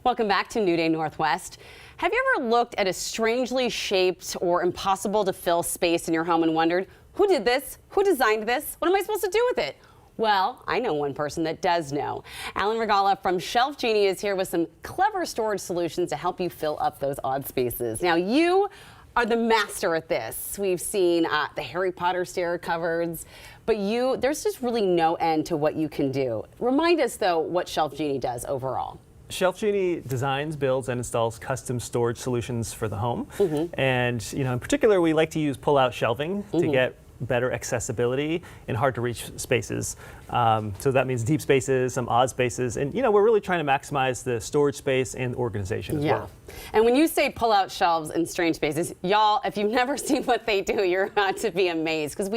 Welcome back to New Day Northwest. Have you ever looked at a strangely shaped or impossible to fill space in your home and wondered, who did this? Who designed this? What am I supposed to do with it? Well, I know one person that does know. Alan Regala from ShelfGenie is here with some clever storage solutions to help you fill up those odd spaces. Now, you are the master at this. We've seen the Harry Potter stair cupboards, but there's just really no end to what you can do. Remind us, though, what ShelfGenie does overall. ShelfGenie designs, builds, and installs custom storage solutions for the home. And in particular, we like to use pull-out shelving to get better accessibility in hard-to-reach spaces. So that means deep spaces, some odd spaces, and we're really trying to maximize the storage space and organization as well. And when you say pull-out shelves in strange spaces, y'all, if you've never seen what they do, you're about to be amazed. Because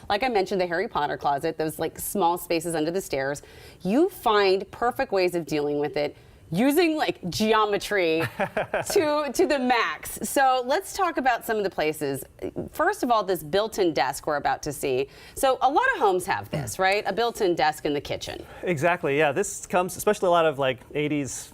like I mentioned, the Harry Potter closet, those like small spaces under the stairs, you find perfect ways of dealing with it, using like geometry to the max. So let's talk about some of the places. First of all, this built-in desk we're about to see. So a lot of homes have this, right? A built-in desk in the kitchen. Exactly, yeah. This comes, especially a lot of like 80s,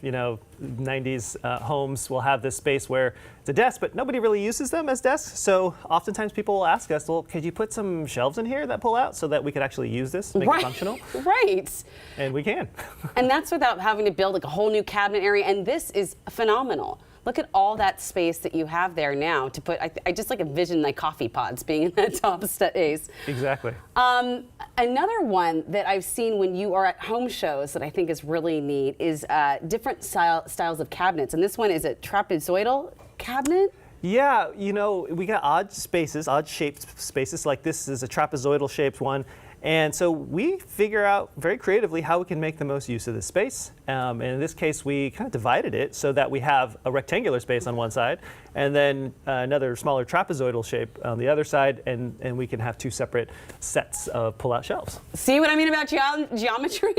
90s homes will have this space where it's a desk, but nobody really uses them as desks. So oftentimes people will ask us, well, could you put some shelves in here that pull out so that we could actually use this, make it functional? Right. And we can. And that's without having to build like a whole new cabinet area. And this is phenomenal. Look at all that space that you have there now to put. I just like envision like coffee pods being in that top space. Exactly. Another one that I've seen when you are at home shows that I think is really neat is different styles of cabinets. And this one is a trapezoidal cabinet. Yeah, we got odd spaces, odd shaped spaces. Like this is a trapezoidal shaped one. And so we figure out very creatively how we can make the most use of this space. And in this case, we kind of divided it so that we have a rectangular space on one side and then another smaller trapezoidal shape on the other side. And we can have two separate sets of pull-out shelves. See what I mean about geometry?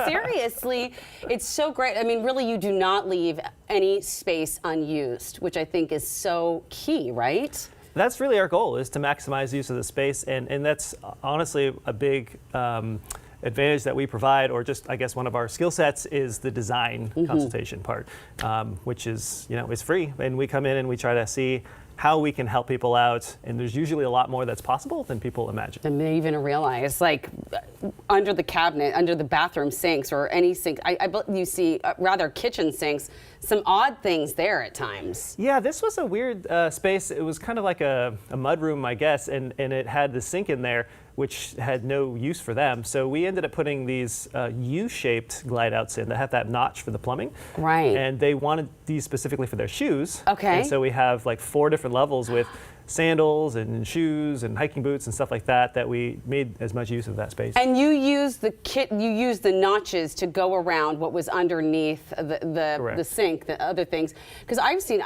Seriously, it's so great. I mean, really, you do not leave any space unused, which I think is so key, right? That's really our goal, is to maximize use of the space, and that's honestly a big advantage that we provide, or just, I guess, one of our skill sets is the design consultation part, which is, is free, and we come in and we try to see how we can help people out, and there's usually a lot more that's possible than people imagine. Than they even realize, like under the cabinet, under the bathroom sinks or any sink, you see rather kitchen sinks, some odd things there at times. Yeah, this was a weird space. It was kind of like a mud room, I guess, and it had the sink in there, which had no use for them. So we ended up putting these U-shaped glide outs in that have that notch for the plumbing. Right. And they wanted these specifically for their shoes. Okay. And so we have like 4 different levels with sandals and shoes and hiking boots and stuff like that we made as much use of that space. And you use the notches to go around what was underneath the sink, the other things. Because I've seen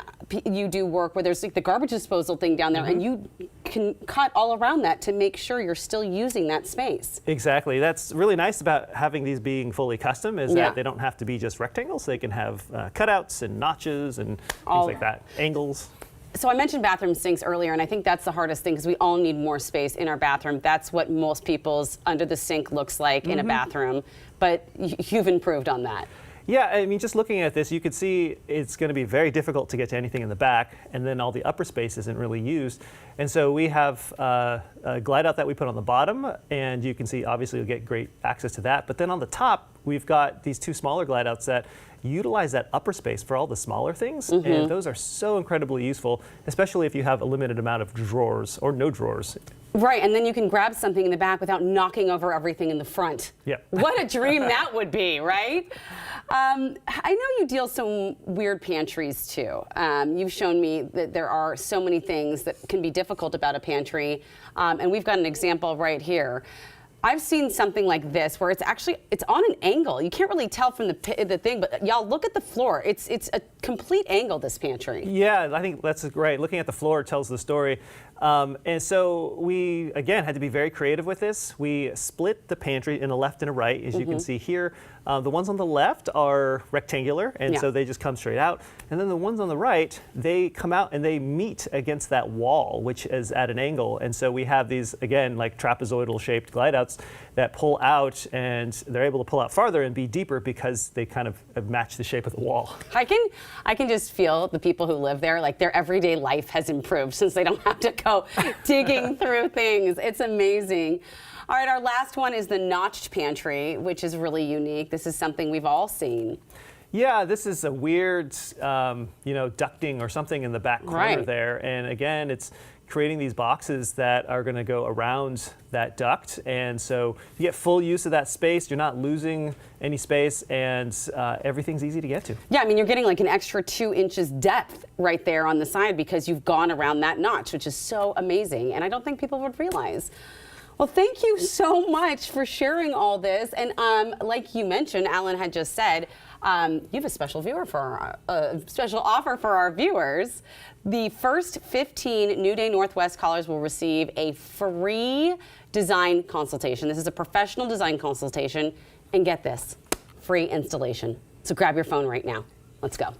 you do work where there's like the garbage disposal thing down there, and you can cut all around that to make sure you're still using that space. Exactly. That's really nice about having these being fully custom, is that they don't have to be just rectangles. They can have cutouts and notches and things like that, angles. So I mentioned bathroom sinks earlier, and I think that's the hardest thing because we all need more space in our bathroom. That's what most people's under the sink looks like in a bathroom, but you've improved on that. Yeah, I mean, just looking at this, you could see it's going to be very difficult to get to anything in the back, and then all the upper space isn't really used. And so we have a glide out that we put on the bottom, and you can see obviously you'll get great access to that. But then on the top, we've got these 2 smaller glide outs that utilize that upper space for all the smaller things, and those are so incredibly useful, especially if you have a limited amount of drawers or no drawers. Right, and then you can grab something in the back without knocking over everything in the front. Yeah. What a dream that would be, right? I know you deal some weird pantries too. You've shown me that there are so many things that can be difficult about a pantry, and we've got an example right here. I've seen something like this where it's on an angle. You can't really tell from the thing, but y'all look at the floor. It's a complete angle, this pantry. Yeah, I think that's great. Looking at the floor tells the story. And so we, again, had to be very creative with this. We split the pantry in a left and a right, as you can see here. The ones on the left are rectangular, and Yeah. so they just come straight out. And then the ones on the right, they come out and they meet against that wall, which is at an angle. And so we have these, again, like trapezoidal shaped glide outs that pull out, and they're able to pull out farther and be deeper because they kind of match the shape of the wall. I can just feel the people who live there, like their everyday life has improved since they don't have to go digging through things. It's amazing. All right, our last one is the notched pantry, which is really unique. This is something we've all seen. Yeah, this is a weird, ducting or something in the back corner Right. there. And again, it's creating these boxes that are going to go around that duct. And so you get full use of that space. You're not losing any space, and everything's easy to get to. Yeah, I mean, you're getting like an extra 2 inches depth right there on the side because you've gone around that notch, which is so amazing. And I don't think people would realize. Well, thank you so much for sharing all this. And like you mentioned, Alan had just said, you have a special special offer for our viewers. The first 15 New Day Northwest callers will receive a free design consultation. This is a professional design consultation. And get this, free installation. So grab your phone right now. Let's go.